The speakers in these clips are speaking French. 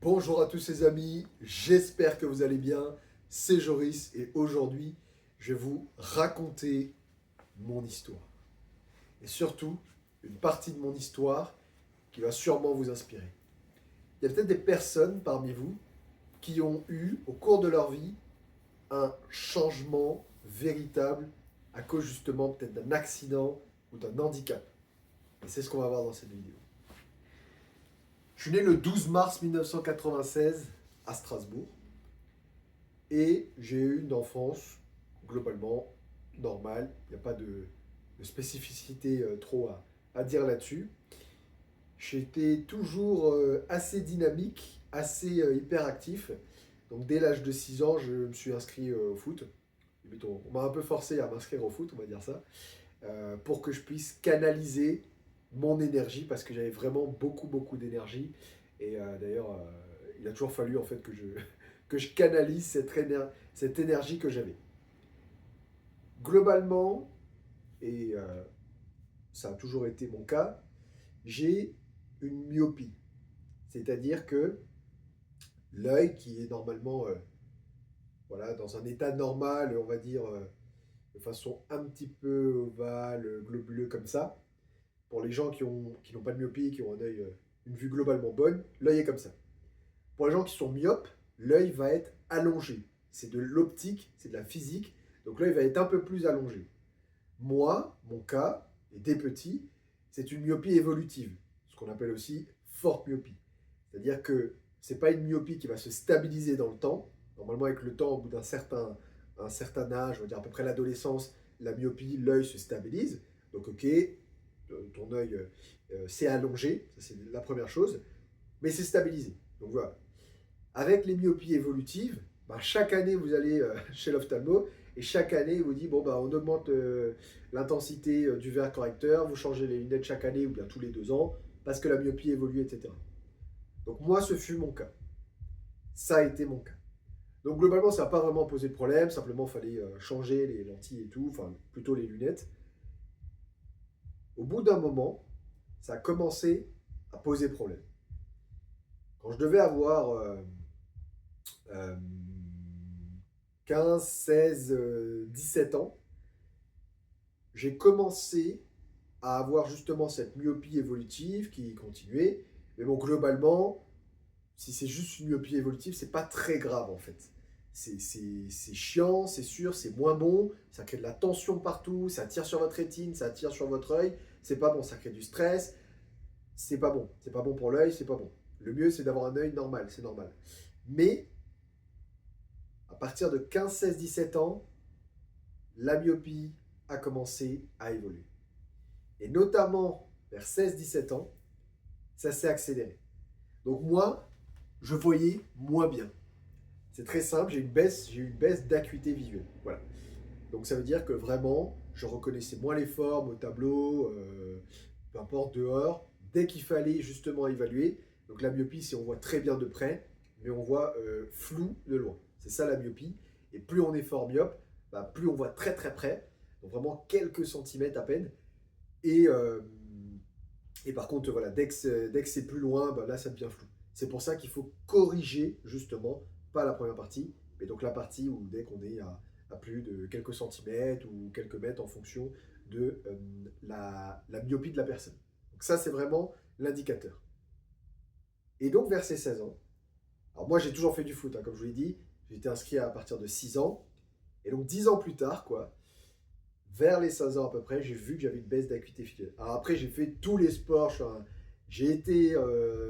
Bonjour à tous les amis, j'espère que vous allez bien. C'est Joris et aujourd'hui, je vais vous raconter mon histoire. Et surtout, une partie de mon histoire qui va sûrement vous inspirer. Il y a peut-être des personnes parmi vous qui ont eu, au cours de leur vie, un changement véritable à cause justement peut-être d'un accident ou d'un handicap. Et c'est ce qu'on va voir dans cette vidéo. Je suis né le 12 mars 1996 à Strasbourg et j'ai eu une enfance globalement normale. Il n'y a pas de spécificité trop à dire là-dessus. J'étais toujours assez dynamique, assez hyperactif. Donc dès l'âge de 6 ans, je me suis inscrit au foot. On m'a un peu forcé à m'inscrire au foot, on va dire ça, pour que je puisse canaliser mon énergie parce que j'avais vraiment beaucoup d'énergie. Et d'ailleurs, il a toujours fallu en fait que je canalise cette énergie que j'avais. Globalement, et ça a toujours été mon cas, j'ai une myopie. C'est-à-dire que l'œil qui est normalement voilà, dans un état normal, on va dire de façon un petit peu ovale, globuleux comme ça, pour les gens qui n'ont pas de myopie, qui ont un œil, une vue globalement bonne, l'œil est comme ça. Pour les gens qui sont myopes, l'œil va être allongé. C'est de l'optique, c'est de la physique, donc l'œil va être un peu plus allongé. Moi, mon cas, et des petits, c'est une myopie évolutive, ce qu'on appelle aussi forte myopie. C'est-à-dire que ce n'est pas une myopie qui va se stabiliser dans le temps. Normalement, avec le temps, au bout un certain âge, on va dire à peu près l'adolescence, la myopie, l'œil se stabilise. Donc, ok, ton œil s'est allongé, ça c'est la première chose, mais c'est stabilisé. Donc voilà. Avec les myopies évolutives, bah, chaque année vous allez chez l'ophtalmo et chaque année il vous dit bon bah on augmente l'intensité du verre correcteur, vous changez les lunettes chaque année ou bien tous les 2 ans parce que la myopie évolue, etc. Donc moi ce fut mon cas. Ça a été mon cas. Donc globalement ça n'a pas vraiment posé de problème, simplement il fallait changer les lentilles et tout, enfin plutôt les lunettes. Au bout d'un moment, ça a commencé à poser problème. Quand je devais avoir euh, 15, 16, 17 ans, j'ai commencé à avoir justement cette myopie évolutive qui continuait. Mais bon, globalement, si c'est juste une myopie évolutive, c'est pas très grave en fait. C'est chiant, c'est sûr, c'est moins bon, ça crée de la tension partout, ça tire sur votre rétine, ça tire sur votre œil, c'est pas bon, ça crée du stress, c'est pas bon pour l'œil, c'est pas bon. Le mieux c'est d'avoir un œil normal, c'est normal. Mais à partir de 15, 16, 17 ans, la myopie a commencé à évoluer. Et notamment vers 16-17 ans, ça s'est accéléré. Donc moi, je voyais moins bien. C'est très simple, j'ai eu une baisse d'acuité visuelle. Voilà. Donc ça veut dire que vraiment, je reconnaissais moins les formes au tableau, peu importe dehors, dès qu'il fallait justement évaluer. Donc la myopie, c'est on voit très bien de près, mais on voit flou de loin. C'est ça la myopie. Et plus on est fort myope, bah, plus on voit très près, donc vraiment quelques centimètres à peine. Et, euh, et par contre, voilà, dès que c'est plus loin, bah, là ça devient flou. C'est pour ça qu'il faut corriger justement, pas la première partie, mais donc la partie où dès qu'on est à plus de quelques centimètres ou quelques mètres en fonction de la myopie de la personne. Donc ça, c'est vraiment l'indicateur. Et donc vers ces 16 ans, alors moi j'ai toujours fait du foot, hein, comme je vous l'ai dit, j'ai été inscrit à partir de 6 ans, et donc 10 ans plus tard, quoi, vers les 16 ans à peu près, j'ai vu que j'avais une baisse d'acuité visuelle. Alors après, j'ai fait tous les sports, j'ai été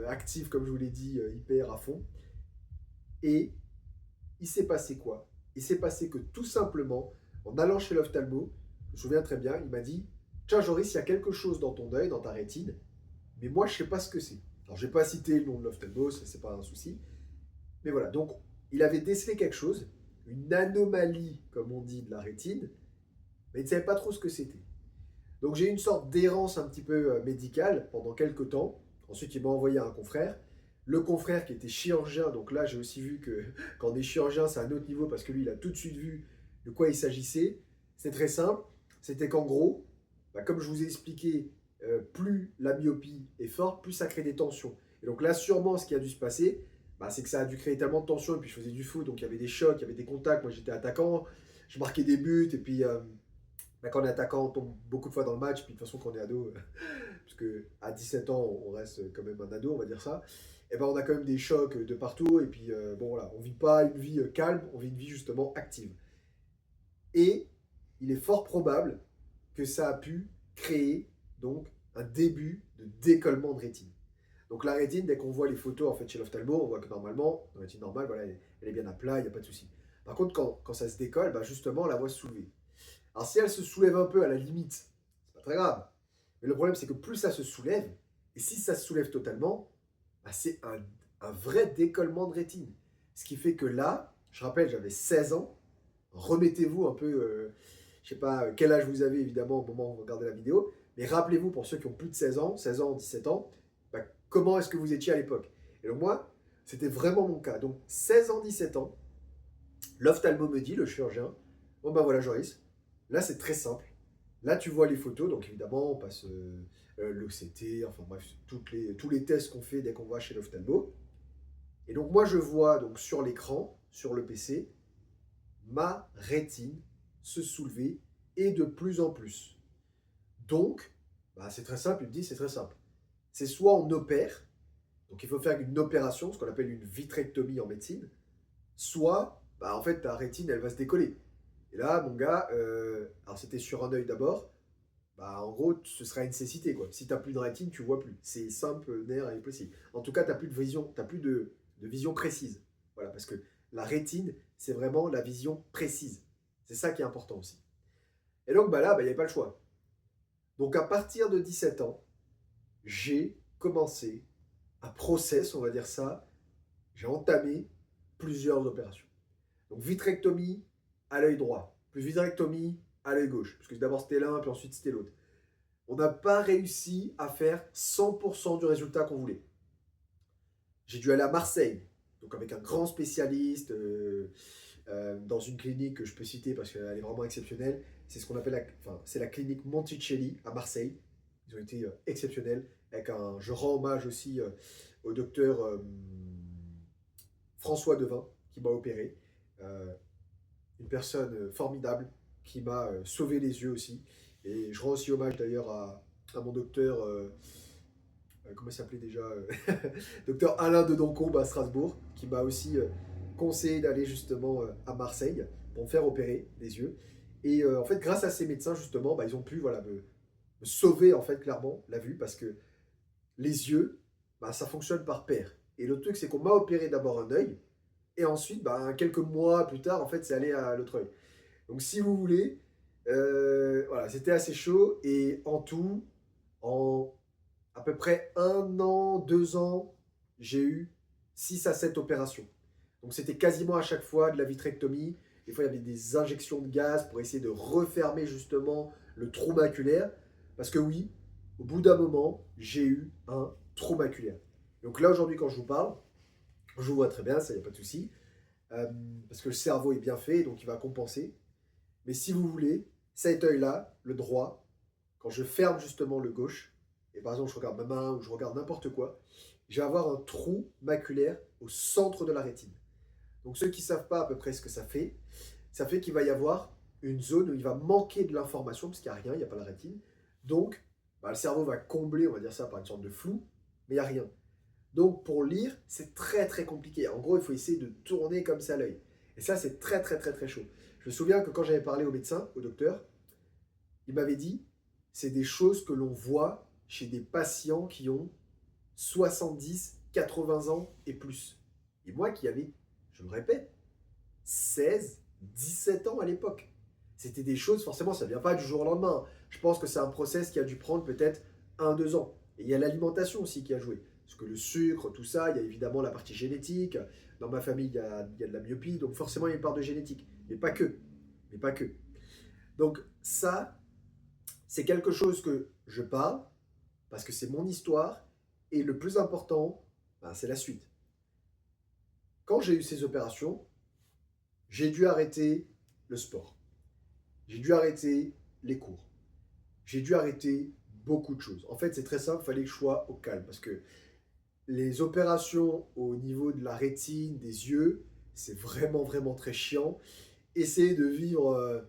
actif, comme je vous l'ai dit, hyper à fond. Et il s'est passé quoi? Il s'est passé que tout simplement, en allant chez l'ophtalmo, je me souviens très bien, il m'a dit tiens, Joris, il y a quelque chose dans ton œil, dans ta rétine, mais moi, je ne sais pas ce que c'est. Alors, je n'ai pas cité le nom de l'ophtalmo, ça, c'est pas un souci. Mais voilà, donc, il avait décelé quelque chose, une anomalie, comme on dit, de la rétine, mais il ne savait pas trop ce que c'était. Donc j'ai eu une sorte d'errance un petit peu médicale pendant quelques temps. Ensuite, il m'a envoyé un confrère. Le confrère qui était chirurgien, donc là j'ai aussi vu que quand on est chirurgien, c'est un autre niveau parce que lui, il a tout de suite vu de quoi il s'agissait. C'est très simple. C'était qu'en gros, bah, comme je vous ai expliqué, plus la myopie est forte, plus ça crée des tensions. Et donc là, sûrement, ce qui a dû se passer, bah, c'est que ça a dû créer tellement de tension. Et puis je faisais du foot, donc il y avait des chocs, il y avait des contacts. Moi j'étais attaquant, je marquais des buts. Et puis bah, quand on est attaquant, on tombe beaucoup de fois dans le match. Puis de toute façon, quand on est ado, parce qu'à 17 ans, on reste quand même un ado, on va dire ça. Et ben on a quand même des chocs de partout. Et puis bon voilà, on vit pas une vie calme, on vit une vie justement active. Et il est fort probable que ça a pu créer donc un début de décollement de rétine. Donc la rétine, dès qu'on voit les photos en fait chez l'ophtalmo, on voit que normalement, la rétine normale, voilà, elle est bien à plat, il n'y a pas de souci. Par contre, quand ça se décolle, bah justement, on la voit se soulever. Alors si elle se soulève un peu à la limite, c'est pas très grave. Mais le problème, c'est que plus ça se soulève, et si ça se soulève totalement, bah, c'est un vrai décollement de rétine. Ce qui fait que là, je rappelle, j'avais 16 ans, remettez-vous un peu, je sais pas quel âge vous avez évidemment au moment où vous regardez la vidéo, mais rappelez-vous pour ceux qui ont plus de 16 ans, 17 ans, bah, comment est-ce que vous étiez à l'époque. Et donc moi, c'était vraiment mon cas. Donc 16 ans, 17 ans, l'ophtalmo me dit, le chirurgien, bon ben voilà Joris, là c'est très simple. Là tu vois les photos, donc évidemment on passe l'OCT, enfin bref, tous les tests qu'on fait dès qu'on va chez l'ophtalmo. Et donc moi je vois donc sur l'écran, sur le PC, ma rétine se soulever et de plus en plus. Donc, bah, c'est très simple, il me dit c'est très simple. C'est soit on opère, donc il faut faire une opération, ce qu'on appelle une vitrectomie en médecine, soit bah, en fait ta rétine elle va se décoller. Et là, mon gars, alors c'était sur un œil d'abord, bah en gros ce sera une cécité quoi. Si tu n'as plus de rétine, tu vois plus. C'est simple, nerf et possible. En tout cas, tu n'as plus de vision, t'as plus de vision précise. Voilà, parce que la rétine, c'est vraiment la vision précise. C'est ça qui est important aussi. Et donc bah là, bah, il n'y avait pas le choix. Donc à partir de 17 ans, j'ai commencé un process, on va dire ça, j'ai entamé plusieurs opérations. Donc vitrectomie à l'œil droit, plus vitrectomie à l'œil gauche, parce que d'abord c'était l'un, puis ensuite c'était l'autre. On n'a pas réussi à faire 100% du résultat qu'on voulait. J'ai dû aller à Marseille, donc avec un grand spécialiste, dans une clinique que je peux citer parce qu'elle est vraiment exceptionnelle. C'est ce qu'on appelle c'est la clinique Monticelli à Marseille. Ils ont été exceptionnels. Je rends hommage aussi au docteur François Devin qui m'a opéré. Euh, une personne formidable qui m'a sauvé les yeux aussi. Et je rends aussi hommage d'ailleurs à mon docteur, comment il s'appelait déjà docteur Alain de Doncombe à Strasbourg, qui m'a aussi conseillé d'aller justement à Marseille pour me faire opérer les yeux. Et en fait, grâce à ces médecins, justement, bah, ils ont pu voilà, me sauver en fait clairement la vue parce que les yeux, bah, ça fonctionne par paire. Et le truc, c'est qu'on m'a opéré d'abord un œil, et ensuite, bah, quelques mois plus tard, en fait, c'est allé à l'autre œil. Donc, si vous voulez, voilà, c'était assez chaud. Et en tout, en à peu près 1 an, 2 ans, j'ai eu 6 à 7 opérations. Donc, c'était quasiment à chaque fois de la vitrectomie. Des fois, il y avait des injections de gaz pour essayer de refermer justement le trou maculaire. Parce que oui, au bout d'un moment, j'ai eu un trou maculaire. Donc là, aujourd'hui, quand je vous parle, je vous vois très bien, ça, il n'y a pas de souci. Euh, Parce que le cerveau est bien fait, donc il va compenser. Mais si vous voulez, cet œil-là, le droit, quand je ferme justement le gauche, et par exemple je regarde ma main ou je regarde n'importe quoi, je vais avoir un trou maculaire au centre de la rétine. Donc ceux qui ne savent pas à peu près ce que ça fait qu'il va y avoir une zone où il va manquer de l'information, parce qu'il n'y a rien, il n'y a pas la rétine. Donc bah, le cerveau va combler, on va dire ça, par une sorte de flou, mais il n'y a rien. Donc pour lire, c'est très très compliqué. En gros, il faut essayer de tourner comme ça l'œil. Et ça, c'est très très très très chaud. Je me souviens que quand j'avais parlé au médecin, au docteur, il m'avait dit, c'est des choses que l'on voit chez des patients qui ont 70, 80 ans et plus. Et moi qui avais, je le répète, 16, 17 ans à l'époque. C'était des choses, forcément, ça ne vient pas du jour au lendemain. Je pense que c'est un process qui a dû prendre peut-être 1, 2 ans. Et il y a l'alimentation aussi qui a joué. Parce que le sucre, tout ça, il y a évidemment la partie génétique. Dans ma famille, il y a de la myopie, donc forcément, il y a une part de génétique. Mais pas que. Mais pas que. Donc ça, c'est quelque chose que je parle parce que c'est mon histoire. Et le plus important, ben, c'est la suite. Quand j'ai eu ces opérations, j'ai dû arrêter le sport. J'ai dû arrêter les cours. J'ai dû arrêter beaucoup de choses. En fait, c'est très simple, il fallait que je sois au calme. Parce que Les opérations au niveau de la rétine, des yeux, c'est vraiment, vraiment très chiant. Essayer de vivre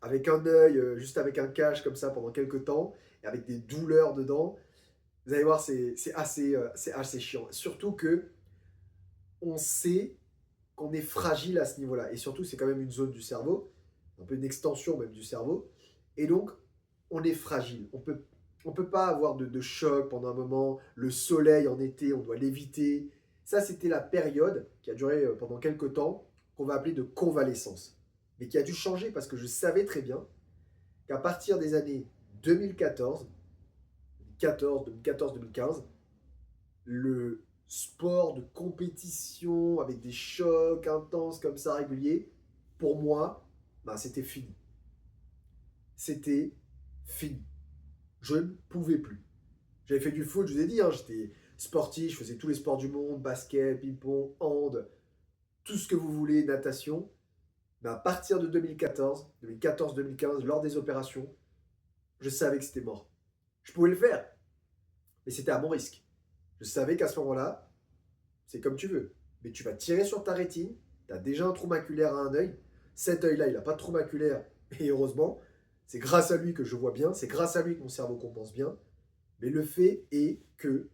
avec un œil, juste avec un cache comme ça pendant quelques temps, et avec des douleurs dedans, vous allez voir, c'est assez chiant. Surtout que on sait qu'on est fragile à ce niveau-là. Et surtout, c'est quand même une zone du cerveau, un peu une extension même du cerveau. Et donc, on est fragile. On peut pas avoir de choc pendant un moment. Le soleil en été, on doit l'éviter. Ça, c'était la période qui a duré pendant quelques temps, qu'on va appeler de convalescence. Mais qui a dû changer parce que je savais très bien qu'à partir des années 2014, 2014-2015, le sport de compétition avec des chocs intenses comme ça réguliers, pour moi, ben, c'était fini. C'était fini. Je ne pouvais plus. J'avais fait du foot, je vous ai dit, hein, j'étais sportif, je faisais tous les sports du monde, basket, ping-pong, hand, tout ce que vous voulez, natation. Mais à partir de 2014-2015, lors des opérations, je savais que c'était mort. Je pouvais le faire, mais c'était à mon risque. Je savais qu'à ce moment-là, c'est comme tu veux. Mais tu vas tirer sur ta rétine, tu as déjà un trou maculaire à un œil. Cet œil-là, il n'a pas de trou maculaire, et heureusement, c'est grâce à lui que je vois bien, c'est grâce à lui que mon cerveau compense bien. Mais le fait est que,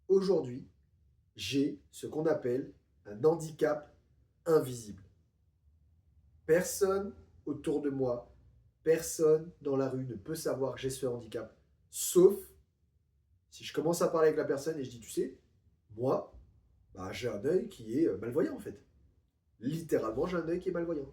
aujourd'hui, j'ai ce qu'on appelle un handicap invisible. Personne autour de moi, personne dans la rue ne peut savoir que j'ai ce handicap, sauf si je commence à parler avec la personne et je dis, tu sais, moi, bah, j'ai un œil qui est malvoyant en fait. Littéralement, j'ai un œil qui est malvoyant.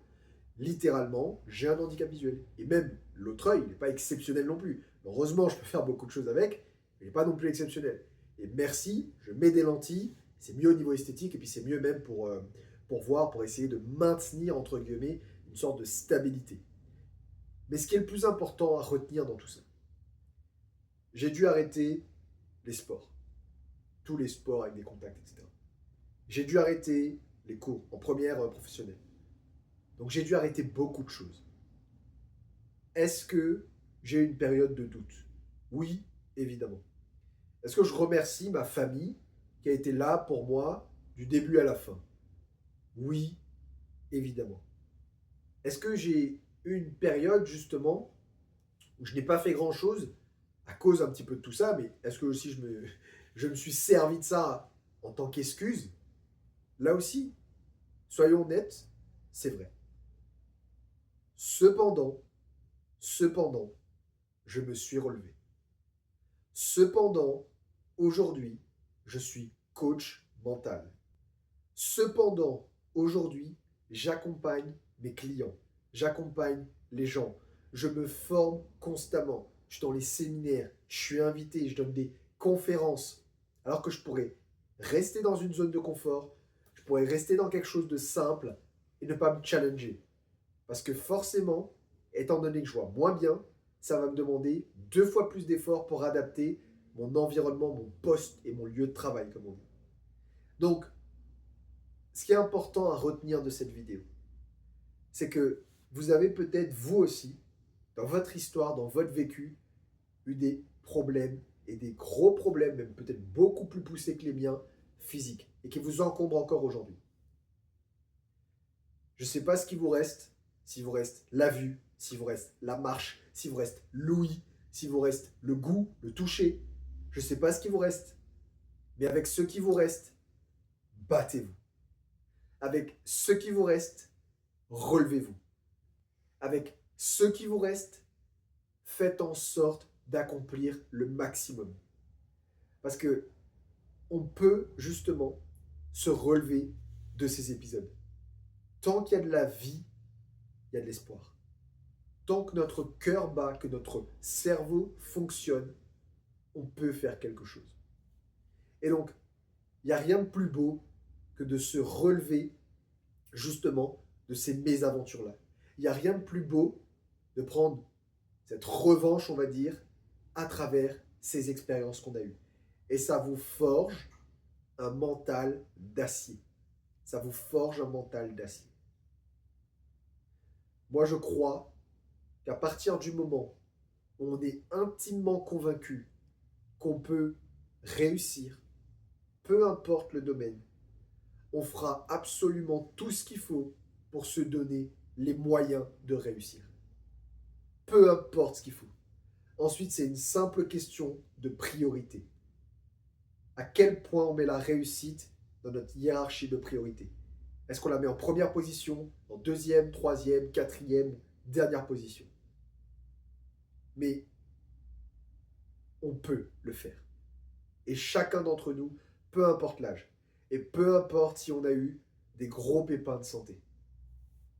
Littéralement, j'ai un handicap visuel. Et même l'autre œil, il n'est pas exceptionnel non plus. Heureusement, je peux faire beaucoup de choses avec, mais il n'est pas non plus exceptionnel. Et merci, je mets des lentilles, c'est mieux au niveau esthétique, et puis c'est mieux même pour voir, pour essayer de maintenir, entre guillemets, une sorte de stabilité. Mais ce qui est le plus important à retenir dans tout ça, j'ai dû arrêter les sports. Tous les sports avec des contacts, etc. J'ai dû arrêter les cours en première professionnelle. Donc j'ai dû arrêter beaucoup de choses. Est-ce que j'ai eu une période de doute? Oui, évidemment. Est-ce que je remercie ma famille qui a été là pour moi du début à la fin? Oui, évidemment. Est-ce que j'ai eu une période justement où je n'ai pas fait grand-chose à cause un petit peu de tout ça, mais est-ce que aussi je me suis servi de ça en tant qu'excuse? Là aussi, soyons honnêtes, c'est vrai. Cependant, cependant, je me suis relevé. Cependant, aujourd'hui, je suis coach mental. Cependant, aujourd'hui, j'accompagne mes clients, j'accompagne les gens, je me forme constamment. Je suis dans les séminaires, je suis invité, je donne des conférences. Alors que je pourrais rester dans une zone de confort, je pourrais rester dans quelque chose de simple et ne pas me challenger. Parce que forcément, étant donné que je vois moins bien, ça va me demander 2 fois plus d'efforts pour adapter mon environnement, mon poste et mon lieu de travail, comme on dit. Donc, ce qui est important à retenir de cette vidéo, c'est que vous avez peut-être vous aussi, dans votre histoire, dans votre vécu, eu des problèmes et des gros problèmes, même peut-être beaucoup plus poussés que les miens, physiques, et qui vous encombrent encore aujourd'hui. Je ne sais pas ce qui vous reste, s'il vous reste la vue, s'il vous reste la marche, s'il vous reste l'ouïe, s'il vous reste le goût, le toucher. Je ne sais pas ce qui vous reste, mais avec ce qui vous reste, battez-vous. Avec ce qui vous reste, relevez-vous. Avec ce qui vous reste, faites en sorte d'accomplir le maximum. Parce que on peut justement se relever de ces épisodes. Tant qu'il y a de la vie, il y a de l'espoir. Tant que notre cœur bat, que notre cerveau fonctionne, on peut faire quelque chose. Et donc, il n'y a rien de plus beau que de se relever justement de ces mésaventures-là. Il n'y a rien de plus beau de prendre cette revanche, on va dire, à travers ces expériences qu'on a eues. Et ça vous forge un mental d'acier. Ça vous forge un mental d'acier. Moi, je crois qu'à partir du moment où on est intimement convaincu qu'on peut réussir, peu importe le domaine, on fera absolument tout ce qu'il faut pour se donner les moyens de réussir. Peu importe ce qu'il faut. Ensuite, c'est une simple question de priorité. À quel point on met la réussite dans notre hiérarchie de priorité? Est-ce qu'on la met en première position, en deuxième, troisième, quatrième, dernière position? Mais on peut le faire. Et chacun d'entre nous, peu importe l'âge, et peu importe si on a eu des gros pépins de santé.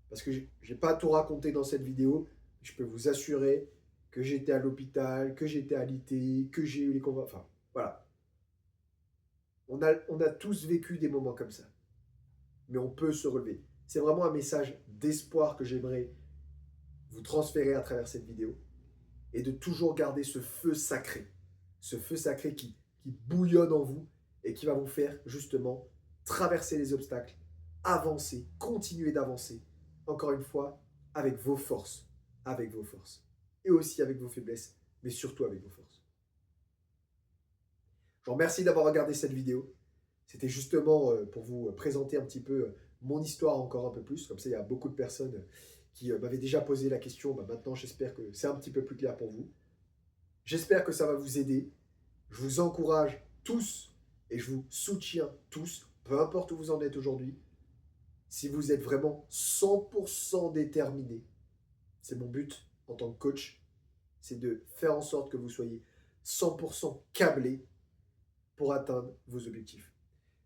Parce que je n'ai pas tout raconté dans cette vidéo, je peux vous assurer que j'étais à l'hôpital, que j'étais alité, que j'ai eu les combats. Enfin, voilà. On a tous vécu des moments comme ça. Mais on peut se relever. C'est vraiment un message d'espoir que j'aimerais vous transférer à travers cette vidéo. Et de toujours garder ce feu sacré. Ce feu sacré qui bouillonne en vous et qui va vous faire justement traverser les obstacles, avancer, continuer d'avancer. Encore une fois, avec vos forces. Avec vos forces. Et aussi avec vos faiblesses, mais surtout avec vos forces. Je vous remercie d'avoir regardé cette vidéo. C'était justement pour vous présenter un petit peu mon histoire encore un peu plus. Comme ça, il y a beaucoup de personnes qui m'avaient déjà posé la question. Maintenant, j'espère que c'est un petit peu plus clair pour vous. J'espère que ça va vous aider. Je vous encourage tous et je vous soutiens tous, peu importe où vous en êtes aujourd'hui. Si vous êtes vraiment 100% déterminé, c'est mon but en tant que coach, c'est de faire en sorte que vous soyez 100% câblé pour atteindre vos objectifs.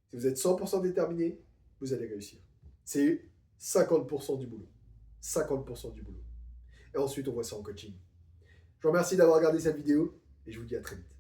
Si vous êtes 100% déterminé, vous allez réussir. C'est 50% du boulot. 50% du boulot. Et ensuite, on voit ça en coaching. Je vous remercie d'avoir regardé cette vidéo et je vous dis à très vite.